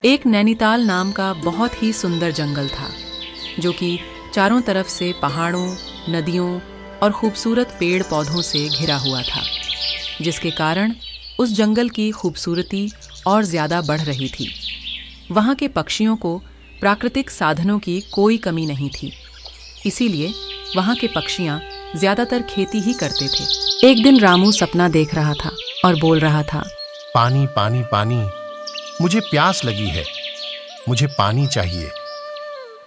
एक नैनीताल नाम का बहुत ही सुंदर जंगल था जो कि चारों तरफ से पहाड़ों, नदियों और खूबसूरत पेड़ पौधों से घिरा हुआ था, जिसके कारण उस जंगल की खूबसूरती और ज़्यादा बढ़ रही थी। वहाँ के पक्षियों को प्राकृतिक साधनों की कोई कमी नहीं थी, इसीलिए वहाँ के पक्षियाँ ज़्यादातर खेती ही करते थे। एक दिन रामू सपना देख रहा था और बोल रहा था, पानी पानी पानी, मुझे प्यास लगी है, मुझे पानी चाहिए।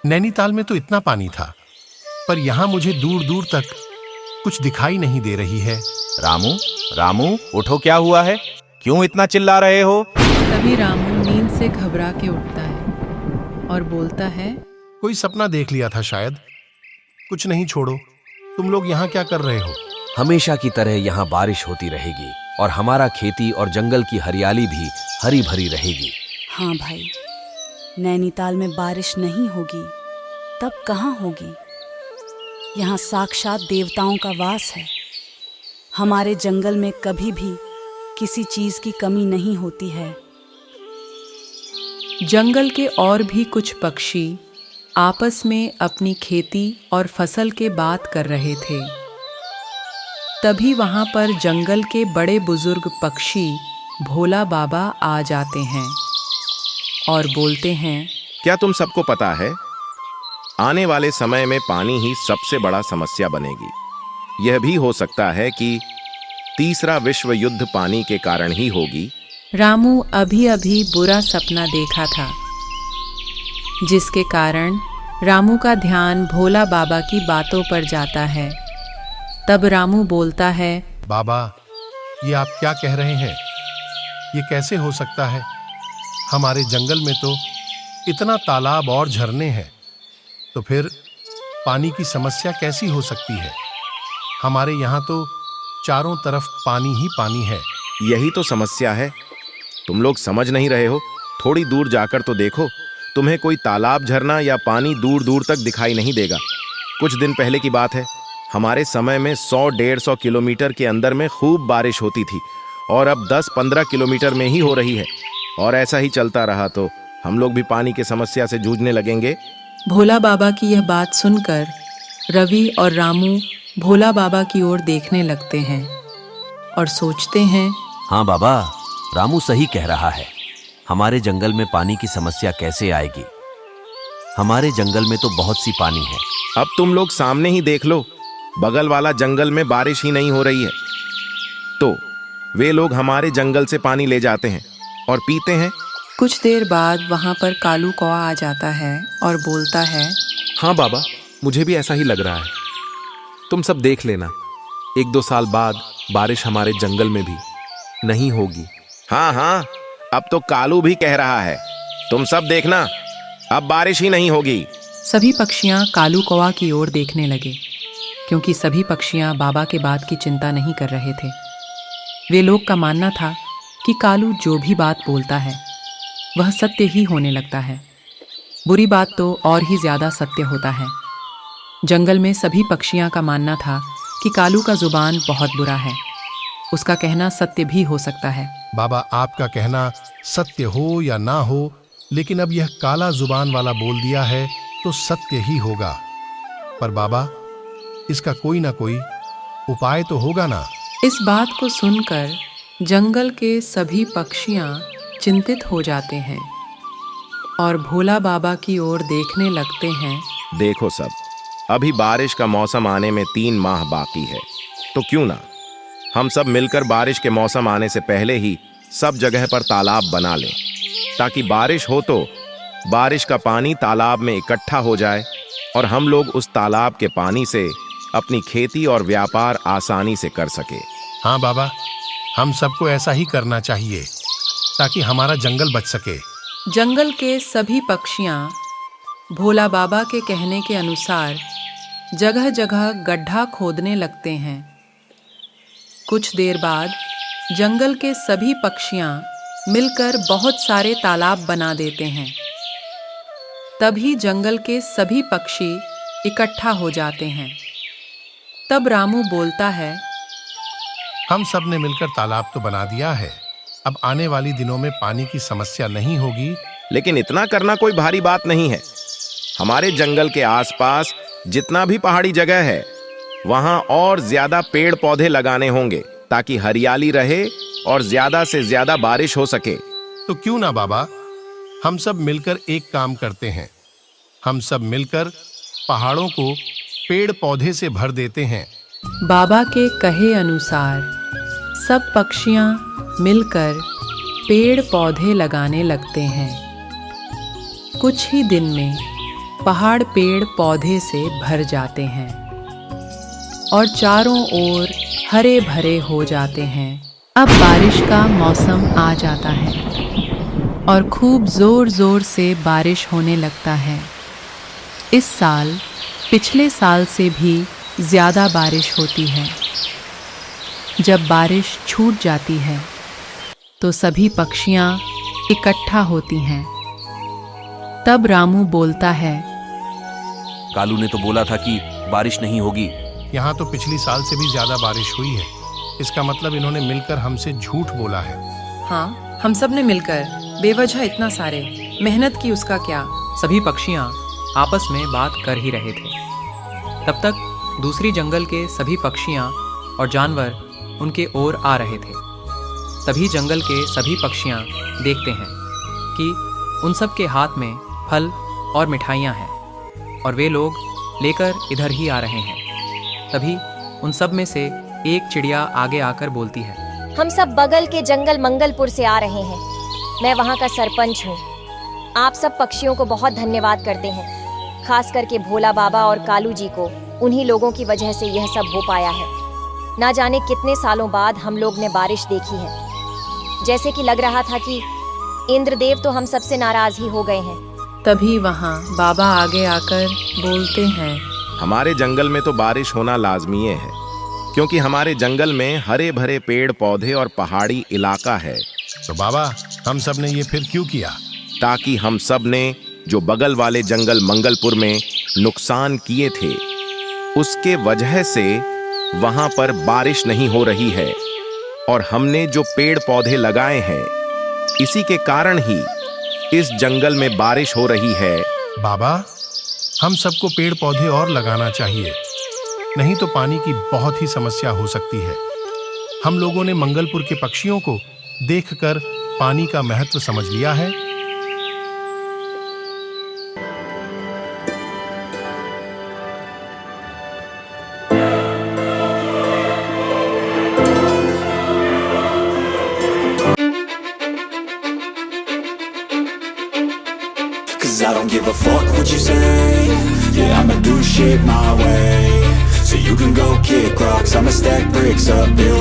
नैनीताल में तो इतना पानी था, पर यहाँ मुझे दूर दूर तक कुछ दिखाई नहीं दे रही है। रामू, रामू, उठो, क्या हुआ है? क्यों इतना चिल्ला रहे हो? तभी रामू नींद से घबरा के उठता है और बोलता है, कोई सपना देख लिया था शायद। कुछ नहीं, छोड़ो। तुम लोग यहाँ क्या कर रहे हो? हमेशा की तरह यहाँ बारिश होती रहेगी और हमारा खेती और जंगल की हरियाली भी हरी भरी रहेगी। हाँ भाई, नैनीताल में बारिश नहीं होगी तब कहाँ होगी? यहाँ साक्षात देवताओं का वास है। हमारे जंगल में कभी भी किसी चीज की कमी नहीं होती है। जंगल के और भी कुछ पक्षी आपस में अपनी खेती और फसल के बात कर रहे थे। तभी वहां पर जंगल के बड़े बुजुर्ग पक्षी भोला बाबा आ जाते हैं और बोलते हैं, क्या तुम सबको पता है, आने वाले समय में पानी ही सबसे बड़ा समस्या बनेगी। यह भी हो सकता है कि तीसरा विश्व युद्ध पानी के कारण ही होगी। रामू अभी अभी बुरा सपना देखा था, जिसके कारण रामू का ध्यान भोला बाबा की बातों पर जाता है। तब रामू बोलता है, बाबा, ये आप क्या कह रहे हैं? ये कैसे हो सकता है? हमारे जंगल में तो इतना तालाब और झरने हैं, तो फिर पानी की समस्या कैसी हो सकती है? हमारे यहाँ तो चारों तरफ पानी ही पानी है। यही तो समस्या है, तुम लोग समझ नहीं रहे हो। थोड़ी दूर जाकर तो देखो, तुम्हें कोई तालाब, झरना या पानी दूर दूर तक दिखाई नहीं देगा। कुछ दिन पहले की बात है, हमारे समय में 100-150 किलोमीटर के अंदर में खूब बारिश होती थी और अब 10-15 किलोमीटर में ही हो रही है। और ऐसा ही चलता रहा तो हम लोग भी पानी की समस्या से जूझने लगेंगे। भोला बाबा की यह बात सुनकर रवि और रामू भोला बाबा की ओर देखने लगते हैं और सोचते हैं, हाँ बाबा, रामू सही कह रहा है। हमारे जंगल में पानी की समस्या कैसे आएगी? हमारे जंगल में तो बहुत सी पानी है। अब तुम लोग सामने ही देख लो, बगल वाला जंगल में बारिश ही नहीं हो रही है, तो वे लोग हमारे जंगल से पानी ले जाते हैं और पीते हैं। कुछ देर बाद वहां पर कालू कौआ आ जाता है और बोलता है, हाँ बाबा, मुझे भी ऐसा ही लग रहा है। तुम सब देख लेना, 1-2 साल बाद बारिश हमारे जंगल में भी नहीं होगी। हाँ हाँ, अब तो कालू भी कह रहा है, तुम सब देखना, अब बारिश ही नहीं होगी। सभी पक्षियां कालू कौआ की ओर देखने लगे, क्योंकि सभी पक्षियां बाबा के बात की चिंता नहीं कर रहे थे। वे लोग का मानना था कि कालू जो भी बात बोलता है वह सत्य ही होने लगता है। बुरी बात तो और ही ज्यादा सत्य होता है। जंगल में सभी पक्षियां का मानना था कि कालू का जुबान बहुत बुरा है, उसका कहना सत्य भी हो सकता है। बाबा, आपका कहना सत्य हो या ना हो, लेकिन अब यह काला जुबान वाला बोल दिया है तो सत्य ही होगा। पर बाबा, इसका कोई ना कोई उपाय तो होगा ना? इस बात को सुनकर जंगल के सभी पक्षियां चिंतित हो जाते हैं और भोला बाबा की ओर देखने लगते हैं। देखो सब, अभी बारिश का मौसम आने में 3 माह बाकी है, तो क्यों ना हम सब मिलकर बारिश के मौसम आने से पहले ही सब जगह पर तालाब बना लें, ताकि बारिश हो तो बारिश का पानी तालाब में इकट्ठा हो जाए और हम लोग उस तालाब के पानी से अपनी खेती और व्यापार आसानी से कर सके। हाँ बाबा, हम सबको ऐसा ही करना चाहिए ताकि हमारा जंगल बच सके। जंगल के सभी पक्षियां भोला बाबा के कहने के अनुसार जगह जगह गड्ढा खोदने लगते हैं। कुछ देर बाद जंगल के सभी पक्षियां मिलकर बहुत सारे तालाब बना देते हैं। तभी जंगल के सभी पक्षी इकट्ठा हो जाते हैं। तब रामू बोलता है, हम सब ने मिलकर तालाब तो बना दिया है, अब आने वाली दिनों में पानी की समस्या नहीं होगी, लेकिन इतना करना कोई भारी बात नहीं है। हमारे जंगल के आसपास जितना भी पहाड़ी जगह है वहां और ज्यादा पेड़ पौधे लगाने होंगे ताकि हरियाली रहे और ज्यादा से ज्यादा बारिश हो सके। तो क्यों ना बाबा, हम सब मिलकर एक काम करते हैं। हम सब मिलकर पहाड़ों को पेड़ पौधे से भर देते हैं। बाबा के कहे अनुसार सब पक्षियां मिलकर पेड़ पौधे लगाने लगते हैं। कुछ ही दिन में पहाड़ पेड़ पौधे से भर जाते हैं और चारों ओर हरे भरे हो जाते हैं। अब बारिश का मौसम आ जाता है और खूब जोर जोर से बारिश होने लगता है। इस साल पिछले साल से भी ज़्यादा बारिश होती है। जब बारिश छूट जाती है तो सभी पक्षियाँ इकट्ठा होती हैं। तब रामू बोलता है, कालू ने तो बोला था कि बारिश नहीं होगी। यहाँ तो पिछली साल से भी ज्यादा बारिश हुई है। इसका मतलब इन्होंने मिलकर हमसे झूठ बोला है। हाँ, हम सब ने मिलकर बेवजह इतना सारे मेहनत की, उसका क्या। सभी पक्षियाँ आपस में बात कर ही रहे थे। तब तक दूसरी जंगल के सभी पक्षियाँ और जानवर उनके ओर आ रहे थे। तभी जंगल के सभी पक्षियाँ देखते हैं कि उन सब के हाथ में फल और मिठाइयाँ हैं और वे लोग लेकर इधर ही आ रहे हैं। तभी उन सब में से एक चिड़िया आगे आकर बोलती है, हम सब बगल के जंगल मंगलपुर से आ रहे हैं। मैं वहाँ का सरपंच हूँ। आप सब पक्षियों को बहुत धन्यवाद करते हैं, खास करके भोला बाबा और कालू जी को। उन्हीं लोगों की वजह से यह सब हो पाया है। ना जाने कितने सालों बाद हम लोग ने बारिश देखी है। जैसे कि लग रहा था कि इंद्रदेव तो हम सबसे नाराज ही हो गए हैं। तभी वहाँ बाबा आगे आकर बोलते हैं, हमारे जंगल में तो बारिश होना लाजमी है, क्योंकि हमारे जंगल में हरे भरे पेड़ पौधे और पहाड़ी इलाका है। तो बाबा, हम सब ने ये फिर क्यों किया? ताकि हम सब ने जो बगल वाले जंगल मंगलपुर में नुकसान किए थे, उसके वजह से वहां पर बारिश नहीं हो रही है। और हमने जो पेड़ पौधे लगाए हैं, इसी के कारण ही इस जंगल में बारिश हो रही है। बाबा, हम सबको पेड़ पौधे और लगाना चाहिए, नहीं तो पानी की बहुत ही समस्या हो सकती है। हम लोगों ने मंगलपुर के पक्षियों को देखकर पानी का महत्व समझ लिया है। Cause I don't give a fuck what you say. Yeah, I'ma do shit my way. So you can go kick rocks, I'ma stack bricks up, build